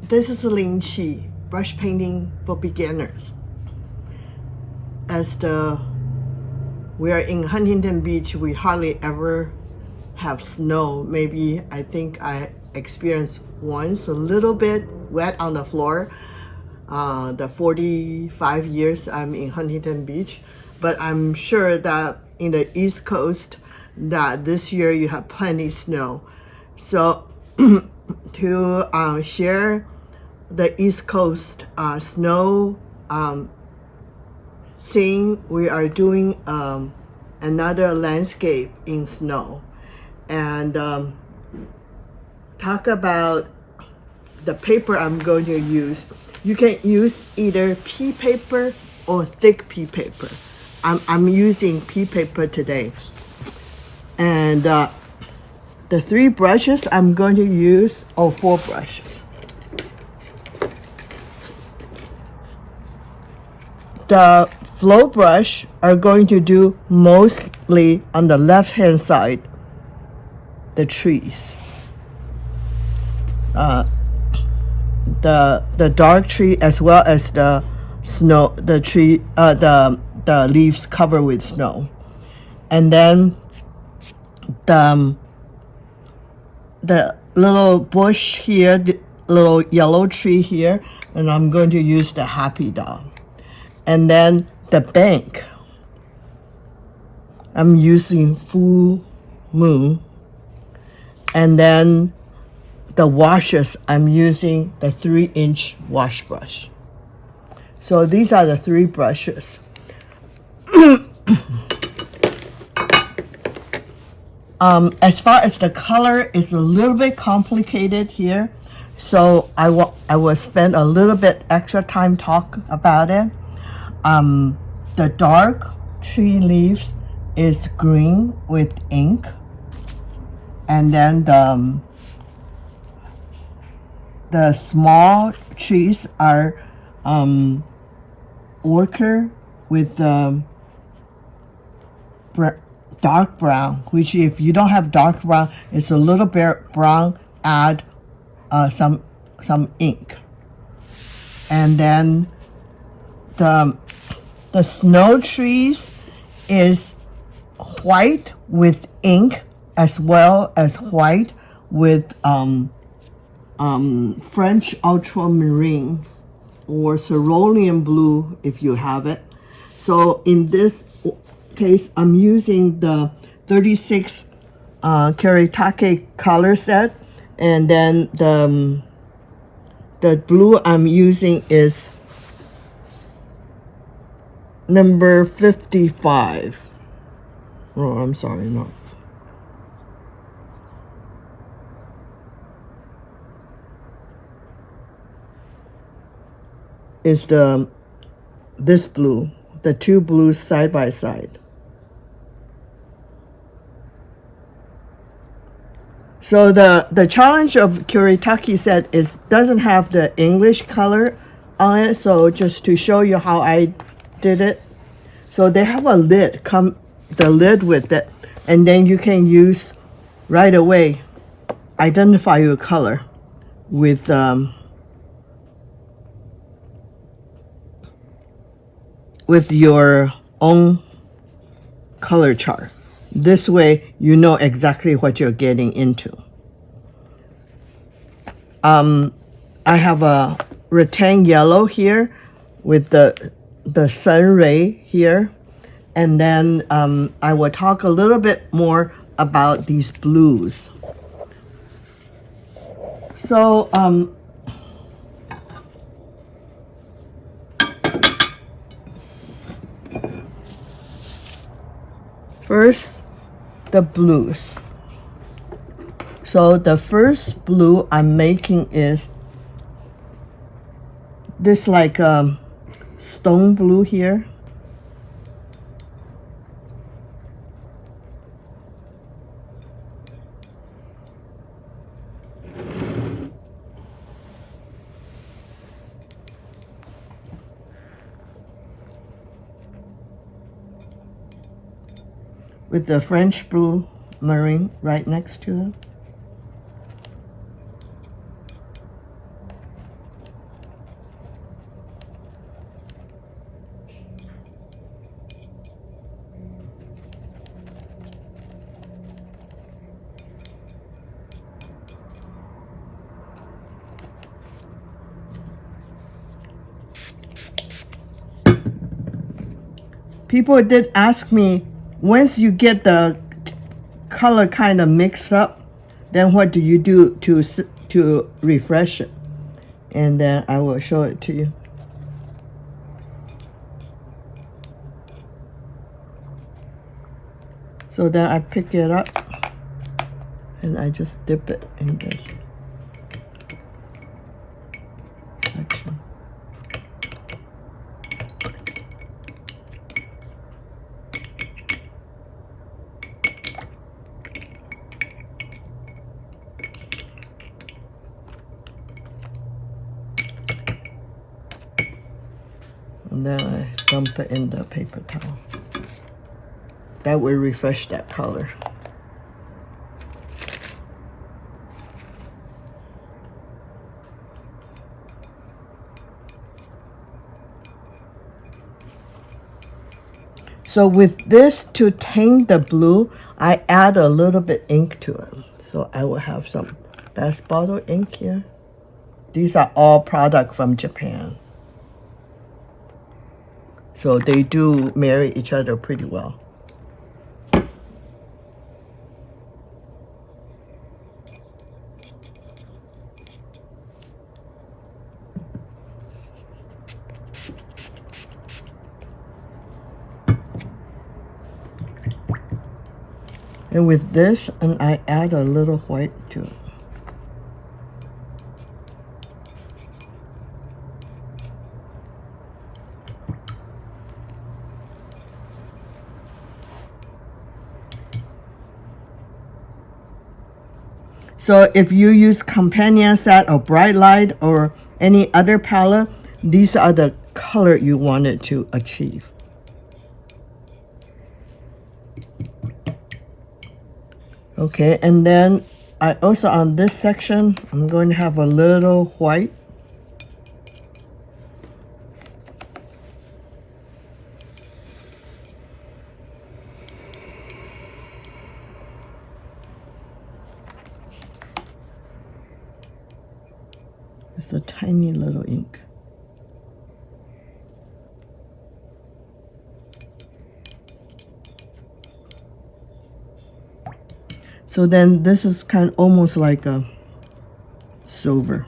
This is Ling Chi, brush painting for beginners. We are in Huntington Beach, we hardly ever have snow. Maybe I think I experienced once a little bit wet on the floor. The 45 years I'm in Huntington Beach, but I'm sure that in the East Coast that this year you have plenty snow. So to share the East Coast snow scene, we are doing another landscape in snow, and talk about the paper I'm going to use. You can use either pea paper or thick pea paper. I'm using pea paper today. And the 3 brushes I'm going to use, or 4 brushes. The flow brush are going to do mostly on the left hand side, the trees. The dark tree as well as the snow, the tree, the leaves covered with snow. And then the little bush here, the little yellow tree here, and I'm going to use the Happy Dot. And then the bank, I'm using full moon. And then the washes, I'm using the 3-inch wash brush. So these are the 3 brushes. As far as the color, it's a little bit complicated here, so I will spend a little bit extra time talk about it. The dark tree leaves is green with ink, and then the small trees are ochre with dark brown, which if you don't have dark brown, it's a little bit brown, add some ink. And then the snow trees is white with ink as well as white with French ultramarine or cerulean blue if you have it. So in this case, I'm using the 36 Kuretake color set, and then the blue I'm using is number 55. Oh, I'm sorry, no. Is this blue, the 2 blues side by side. So the challenge of Kuretake set is doesn't have the English color on it. So just to show you how I did it. So they have a lid, the lid with it, and then you can use right away, identify your color with your own color chart. This way, you know exactly what you're getting into. I have a rattan yellow here with the sun ray here. And then I will talk a little bit more about these blues. So, first, the blues. So the first blue I'm making is this like stone blue here. With the French blue marine right next to it. People did ask me, once you get the color kind of mixed up, then what do you do to refresh it? And then I will show it to you. So then I pick it up and I just dip it in this section. And then I dump it in the paper towel. That will refresh that color. So with this, to tint the blue, I add a little bit ink to it. So I will have some Best Bottle ink here. These are all products from Japan. So they do marry each other pretty well. And with this, and I add a little white to it. So if you use companion set or bright light or any other palette, these are the color you wanted to achieve. Okay, and then I also on this section, I'm going to have a little white. It's a tiny little ink. So then this is kind of almost like a silver.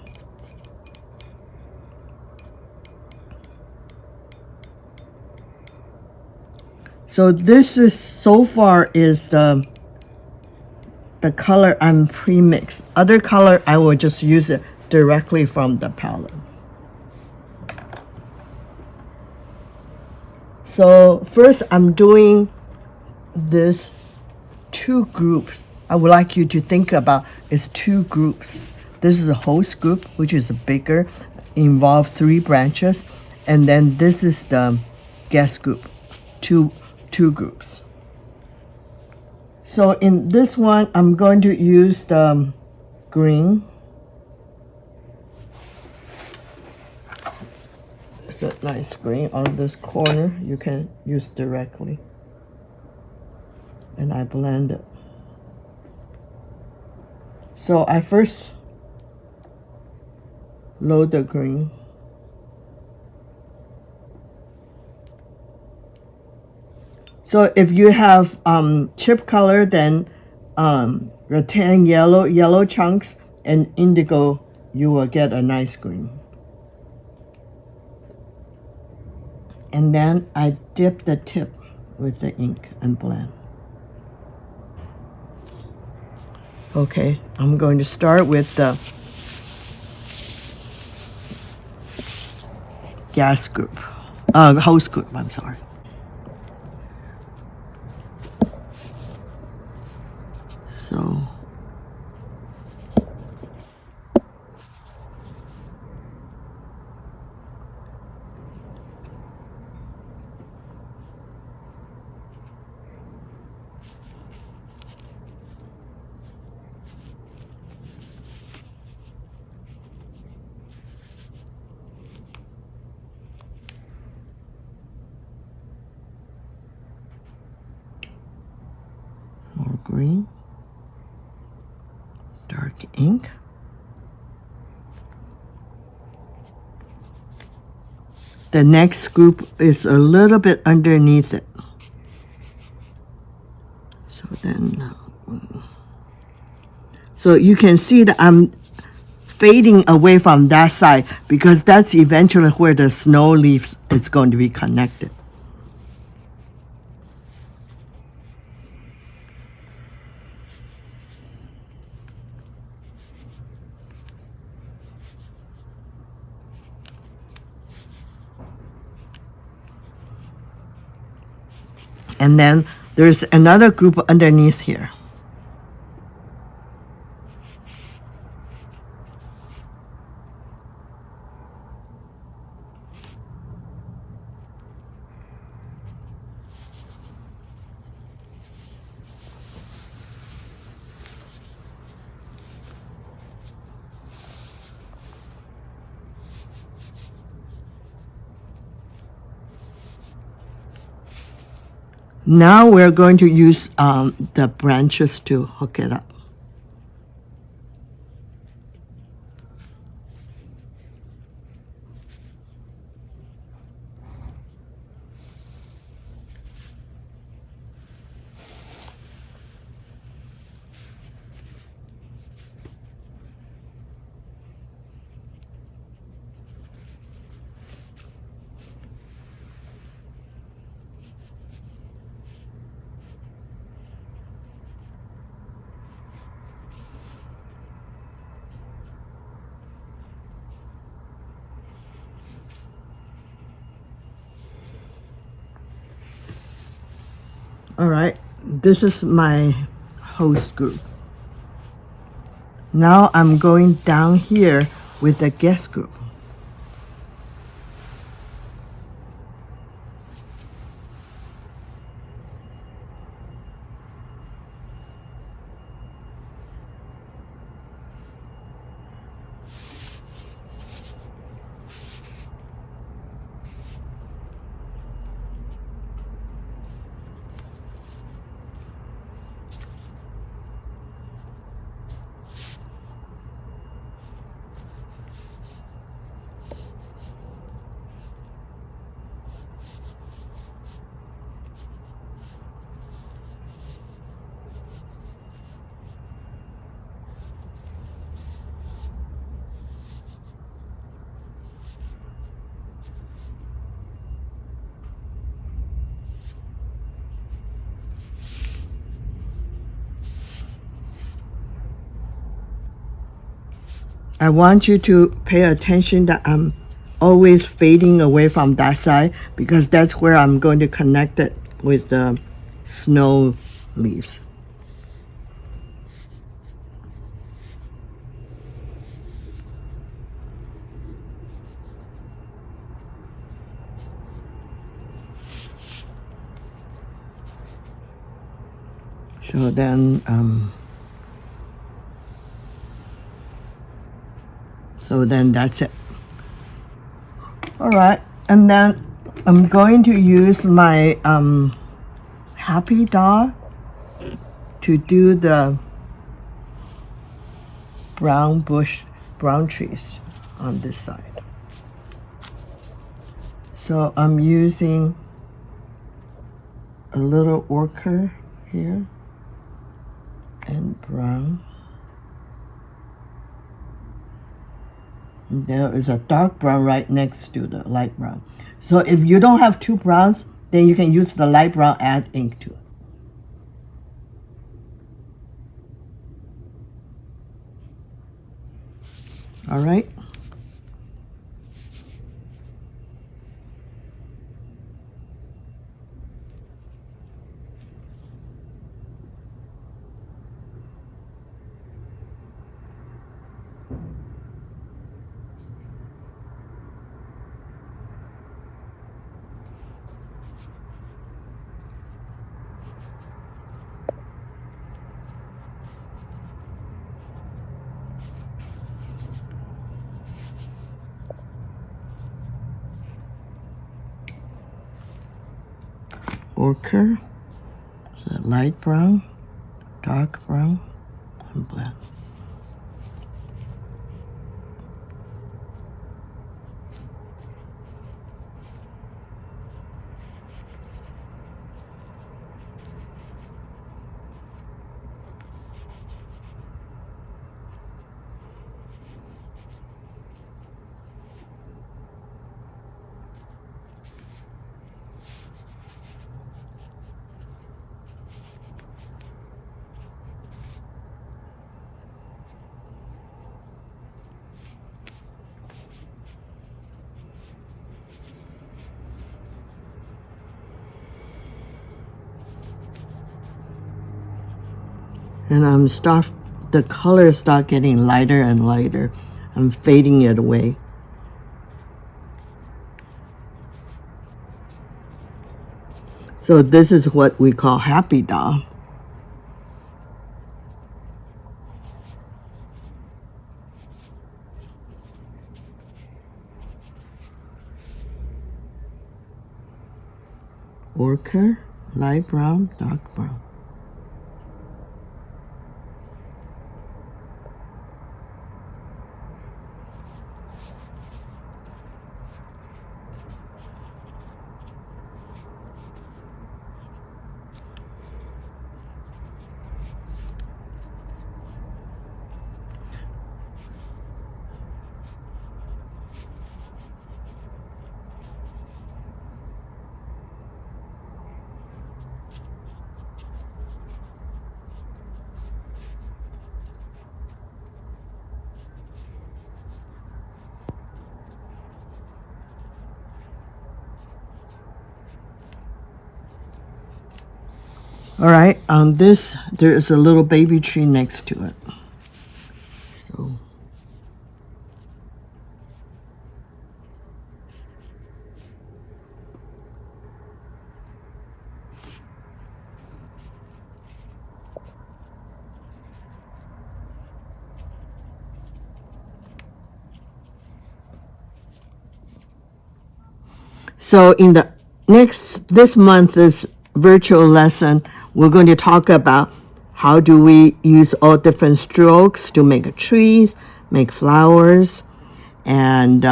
So this is so far is the color I'm pre-mixed. Other color I will just use it directly from the palette. So first I'm doing this two groups. I would like you to think about is two groups. This is a host group, which is bigger, involve 3 branches, and then this is the guest group, two groups. So in this one, I'm going to use the green. It's a nice green on this corner. You can use directly. And I blend it. So I first load the green. So if you have chip color, then rattan yellow chunks, and indigo, you will get a nice green. And then I dip the tip with the ink and blend. Okay, I'm going to start with the gas group, host group, I'm sorry. So more green, dark ink. The next group is a little bit underneath it. So you can see that I'm fading away from that side because that's eventually where the snow leaf is going to be connected. And then there's another group underneath here. Now we're going to use the branches to hook it up. All right, this is my host group. Now I'm going down here with the guest group. I want you to pay attention that I'm always fading away from that side because that's where I'm going to connect it with the snow leaves. So then, that's it. All right, and then I'm going to use my Happy Dot to do the brown trees on this side. So I'm using a little ochre here and brown. And there is a dark brown right next to the light brown. So if you don't have two browns, then you can use the light brown, add ink to it. All right. Ochre, so light brown, dark brown, and black. And the colors start getting lighter and lighter. I'm fading it away. So this is what we call Happy Dot. Ochre, light brown, dark brown. All right, on this, there is a little baby tree next to it. So in the this month's virtual lesson, we're going to talk about how do we use all different strokes to make trees, make flowers, and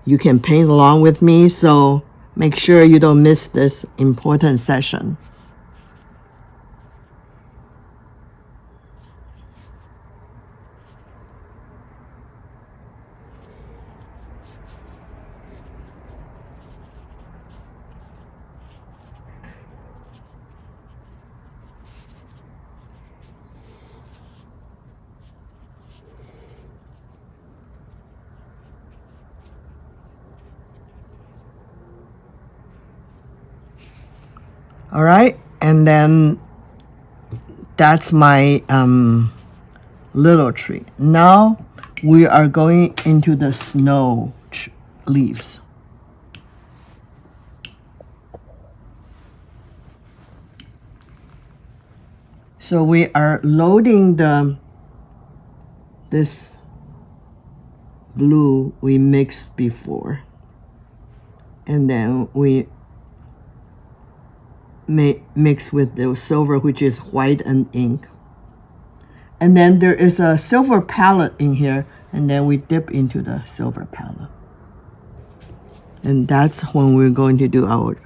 you can paint along with me, so make sure you don't miss this important session. All right, and then that's my little tree. Now we are going into the snow leaves. So we are loading this blue we mixed before, and then we mix with the silver, which is white and ink. And then there is a silver palette in here, and then we dip into the silver palette. And that's when we're going to do our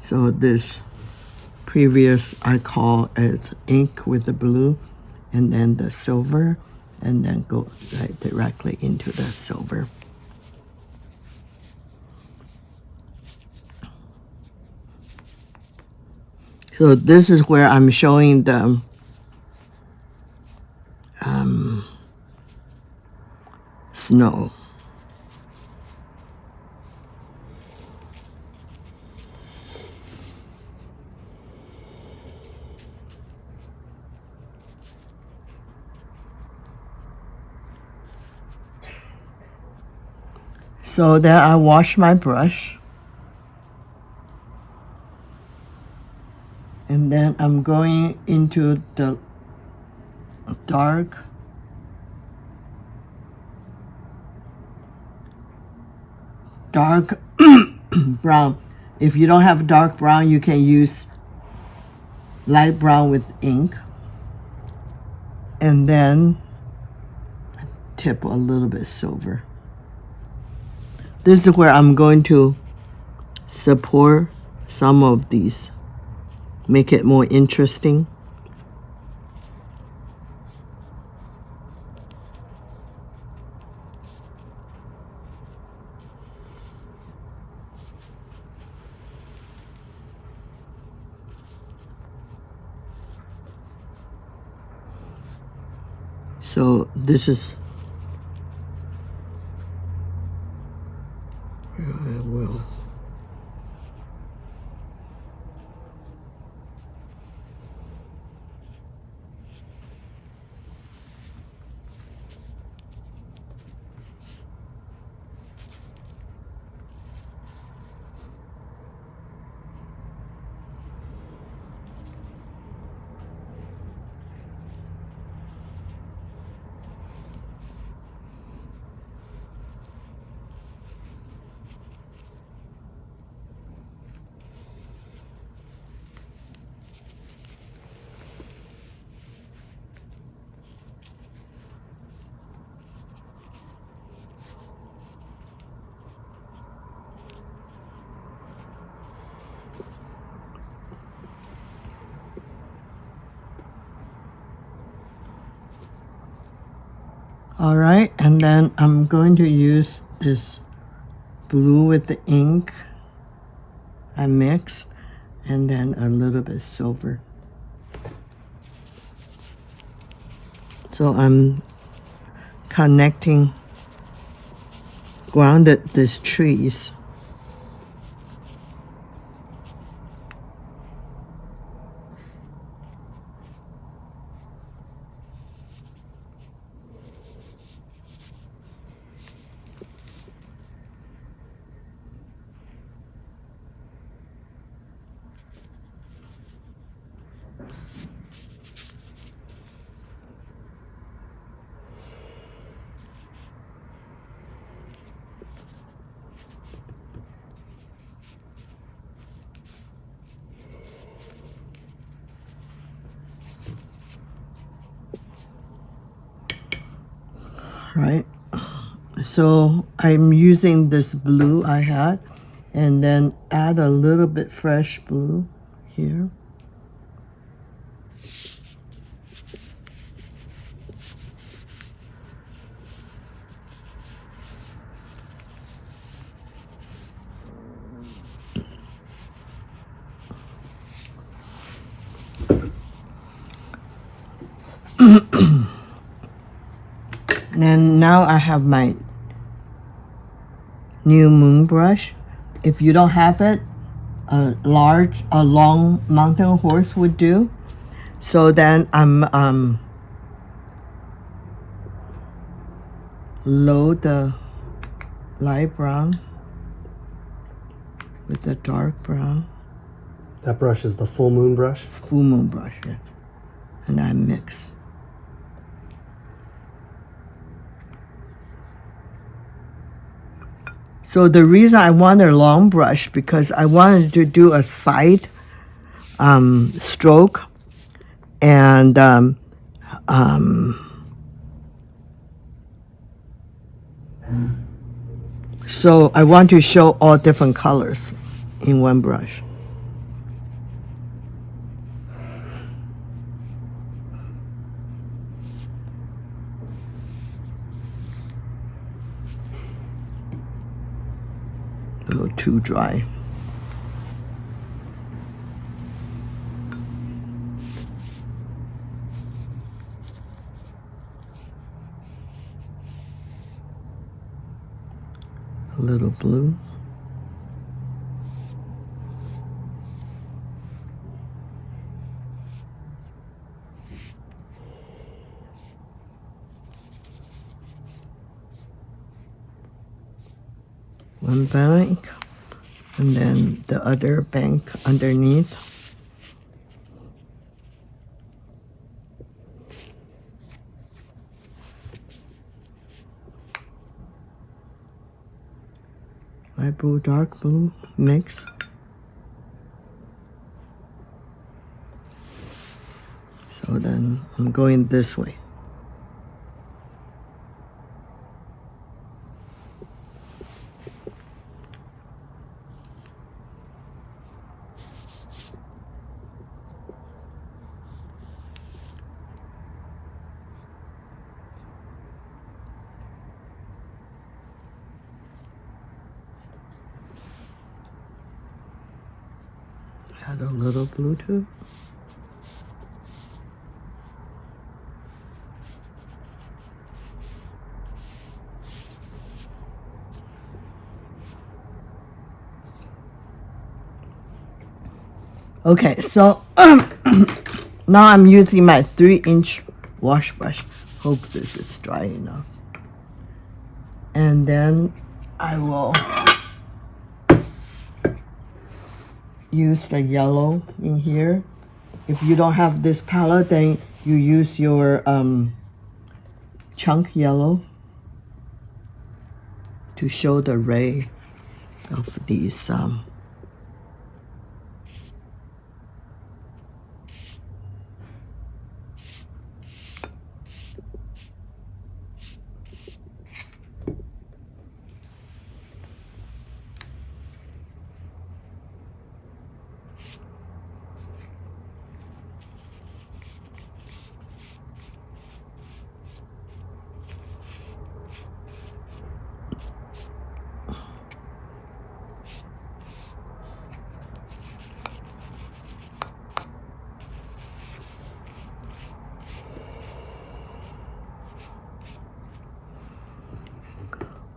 So this previous I call it ink with the blue, and then the silver, and then go right directly into the silver. So this is where I'm showing the snow. So then I wash my brush, and then I'm going into the dark brown. If you don't have dark brown, you can use light brown with ink, and then tip a little bit silver. this is where I'm going to support some of these, make it more interesting. So this is I will. All right, and then I'm going to use this blue with the ink I mix, and then a little bit silver. So I'm connecting, grounded these trees. Right, so I'm using this blue I had, and then add a little bit fresh blue here. And now I have my new moon brush. If you don't have it, a long mountain horse would do. So then I'm load the light brown with the dark brown. That brush is the full moon brush? Full moon brush, yeah. And I mix. So the reason I wanted a long brush, because I wanted to do a side stroke, and so I want to show all different colors in one brush. A little too dry. A little blue. One bank, and then the other bank underneath. Light blue, dark blue mix. So then I'm going this way. Add a little blue too. Okay, so now I'm using my 3-inch wash brush. Hope this is dry enough. And then I will use the yellow in here. If you don't have this palette, then you use your chunk yellow to show the ray of these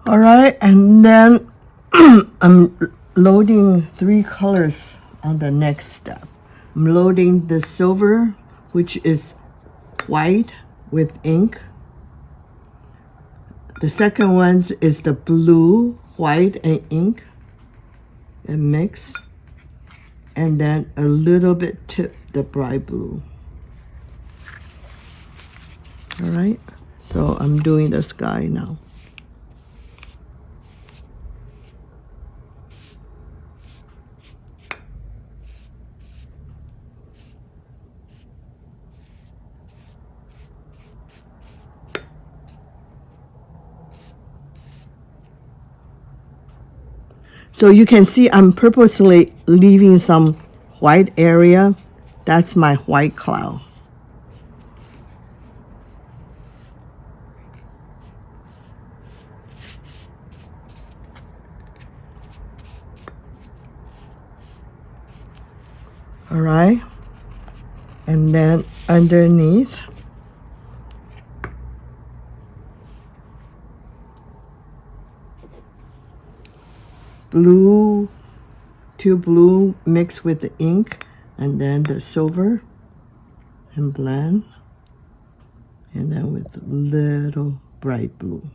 all right, and then I'm loading 3 colors on the next step. I'm loading the silver, which is white with ink. The second one is the blue, white, and ink, and mix. And then a little bit tip the bright blue. All right, so I'm doing the sky now. So you can see I'm purposely leaving some white area. That's my white cloud. All right. And then underneath, blue, 2 blue mixed with the ink, and then the silver, and blend, and then with a little bright blue.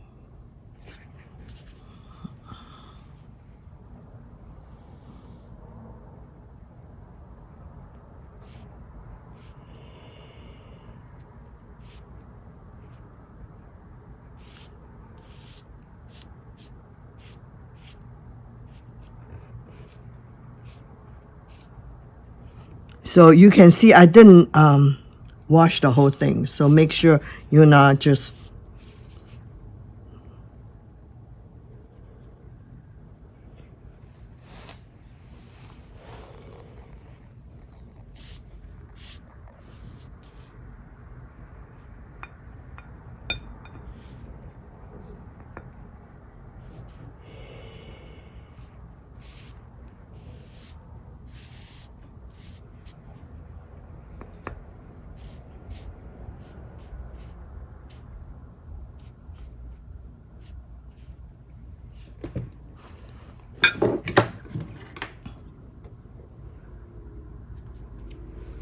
So you can see I didn't wash the whole thing. So make sure you're not just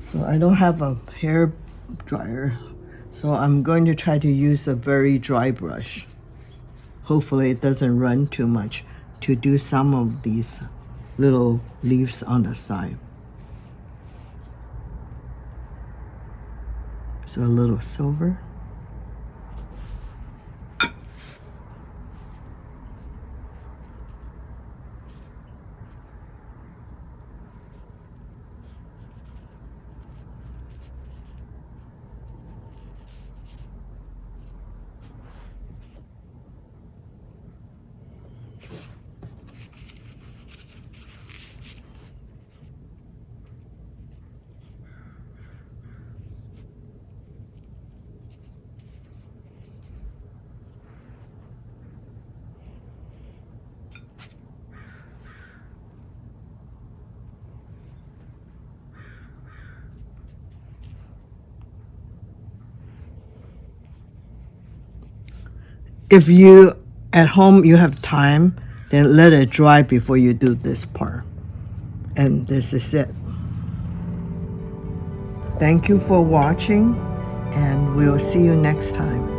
so I don't have a hair dryer, so I'm going to try to use a very dry brush. Hopefully it doesn't run too much to do some of these little leaves on the side. So a little silver. if you at home you have time, then let it dry before you do this part. And this is it. Thank you for watching, and we'll see you next time.